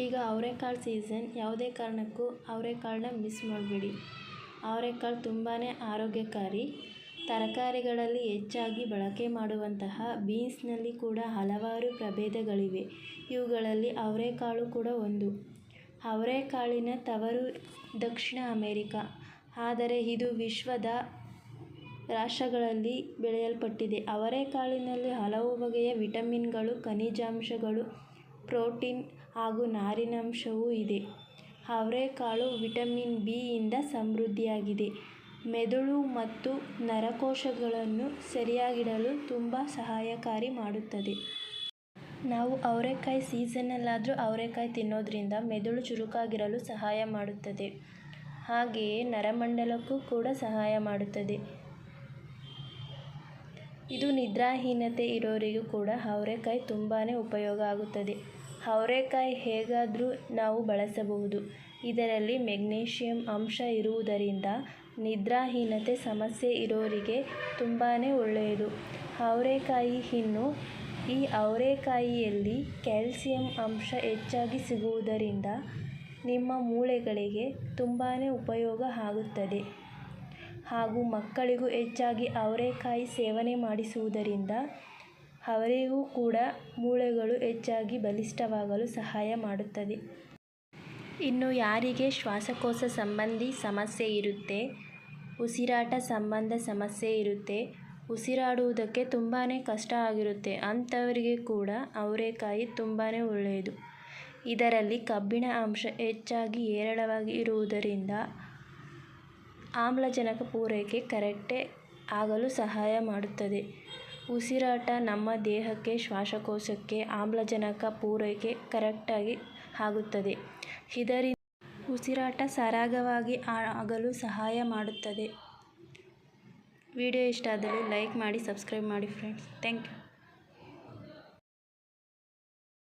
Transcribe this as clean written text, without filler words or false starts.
ಈಗ ಅವರೆಕಾಳು ಸೀಸನ್. ಯಾವುದೇ ಕಾರಣಕ್ಕೂ ಅವರೆಕಾಳನ್ನ ಮಿಸ್ ಮಾಡಬೇಡಿ. ಅವರೆಕಾಳು ತುಂಬಾ ಆರೋಗ್ಯಕಾರಿ. ತರಕಾರಿಗಳಲ್ಲಿ ಹೆಚ್ಚಾಗಿ ಬಳಕೆ ಮಾಡುವಂತಹ ಬೀನ್ಸ್ನಲ್ಲಿ ಕೂಡ ಹಲವಾರು ಪ್ರಭೇದಗಳಿವೆ. ಇವುಗಳಲ್ಲಿ ಅವರೆಕಾಳು ಕೂಡ ಒಂದು. ಅವರೆಕಾಳಿನ ತವರು ದಕ್ಷಿಣ ಅಮೆರಿಕ. ಆದರೆ ಇದು ವಿಶ್ವದ ರಾಷ್ಟ್ರಗಳಲ್ಲಿ ಬೆಳೆಯಲ್ಪಟ್ಟಿದೆ. ಅವರೆಕಾಳಿನಲ್ಲಿ ಹಲವು ಬಗೆಯ ವಿಟಮಿನ್ಗಳು, ಖನಿಜಾಂಶಗಳು, ಪ್ರೋಟೀನ್ ಹಾಗೂ ನಾರಿನಾಂಶವೂ ಇದೆ. ಅವರೆಕಾಳು ವಿಟಮಿನ್ ಬಿ ಯಿಂದ ಸಮೃದ್ಧಿಯಾಗಿದೆ. ಮೆದುಳು ಮತ್ತು ನರಕೋಶಗಳನ್ನು ಸರಿಯಾಗಿಡಲು ತುಂಬ ಸಹಾಯಕಾರಿ ಮಾಡುತ್ತದೆ. ನಾವು ಅವರೆಕಾಯಿ ಸೀಸನ್ನಲ್ಲಾದರೂ ಅವರೆಕಾಯಿ ತಿನ್ನೋದ್ರಿಂದ ಮೆದುಳು ಚುರುಕಾಗಿರಲು ಸಹಾಯ ಮಾಡುತ್ತದೆ. ಹಾಗೆಯೇ ನರಮಂಡಲಕ್ಕೂ ಕೂಡ ಸಹಾಯ ಮಾಡುತ್ತದೆ. ಇದು ನಿದ್ರಾಹೀನತೆ ಇರೋರಿಗೂ ಕೂಡ ಅವರೆಕಾಯಿ ತುಂಬಾ ಉಪಯೋಗ ಆಗುತ್ತದೆ. ಅವರೆಕಾಯಿ ಹೇಗಾದರೂ ನಾವು ಬಳಸಬಹುದು. ಇದರಲ್ಲಿ ಮೆಗ್ನೀಷಿಯಂ ಅಂಶ ಇರುವುದರಿಂದ ನಿದ್ರಾಹೀನತೆ ಸಮಸ್ಯೆ ಇರೋರಿಗೆ ತುಂಬಾ ಒಳ್ಳೆಯದು. ಅವರೆಕಾಯಿ ಇನ್ನು ಈ ಅವರೆಕಾಯಿಯಲ್ಲಿ ಕ್ಯಾಲ್ಸಿಯಂ ಅಂಶ ಹೆಚ್ಚಾಗಿ ಸಿಗುವುದರಿಂದ ನಿಮ್ಮ ಮೂಳೆಗಳಿಗೆ ತುಂಬಾ ಉಪಯೋಗ ಆಗುತ್ತದೆ. ಹಾಗೂ ಮಕ್ಕಳಿಗೂ ಹೆಚ್ಚಾಗಿ ಅವರೆಕಾಯಿ ಸೇವನೆ ಮಾಡಿಸುವುದರಿಂದ ಅವರಿಗೂ ಕೂಡ ಮೂಳೆಗಳು ಹೆಚ್ಚಾಗಿ ಬಲಿಷ್ಠವಾಗಲು ಸಹಾಯ ಮಾಡುತ್ತದೆ. ಇನ್ನು ಯಾರಿಗೆ ಶ್ವಾಸಕೋಶ ಸಂಬಂಧಿ ಸಮಸ್ಯೆ ಇರುತ್ತೆ, ಉಸಿರಾಟ ಸಂಬಂಧ ಸಮಸ್ಯೆ ಇರುತ್ತೆ, ಉಸಿರಾಡುವುದಕ್ಕೆ ತುಂಬಾ ಕಷ್ಟ ಆಗಿರುತ್ತೆ, ಅಂಥವರಿಗೆ ಕೂಡ ಅವರೆಕಾಯಿ ತುಂಬಾ ಒಳ್ಳೆಯದು. ಇದರಲ್ಲಿ ಕಬ್ಬಿಣ ಅಂಶ ಹೆಚ್ಚಾಗಿ ಹೇರಳವಾಗಿ ಇರುವುದರಿಂದ ಆಮ್ಲಜನಕ ಪೂರೈಕೆ ಕರೆಕ್ಟೇ ಆಗಲು ಸಹಾಯ ಮಾಡುತ್ತದೆ. ಉಸಿರಾಟ ನಮ್ಮ ದೇಹಕ್ಕೆ, ಶ್ವಾಸಕೋಶಕ್ಕೆ ಆಮ್ಲಜನಕ ಪೂರೈಕೆ ಕರೆಕ್ಟಾಗಿ ಆಗುತ್ತದೆ. ಇದರಿಂದ ಉಸಿರಾಟ ಸರಾಗವಾಗಿ ಆಗಲು ಸಹಾಯ ಮಾಡುತ್ತದೆ. ವಿಡಿಯೋ ಇಷ್ಟ ಆದಲ್ಲಿ ಲೈಕ್ ಮಾಡಿ, ಸಬ್ಸ್ಕ್ರೈಬ್ ಮಾಡಿ ಫ್ರೆಂಡ್ಸ್. Thank you.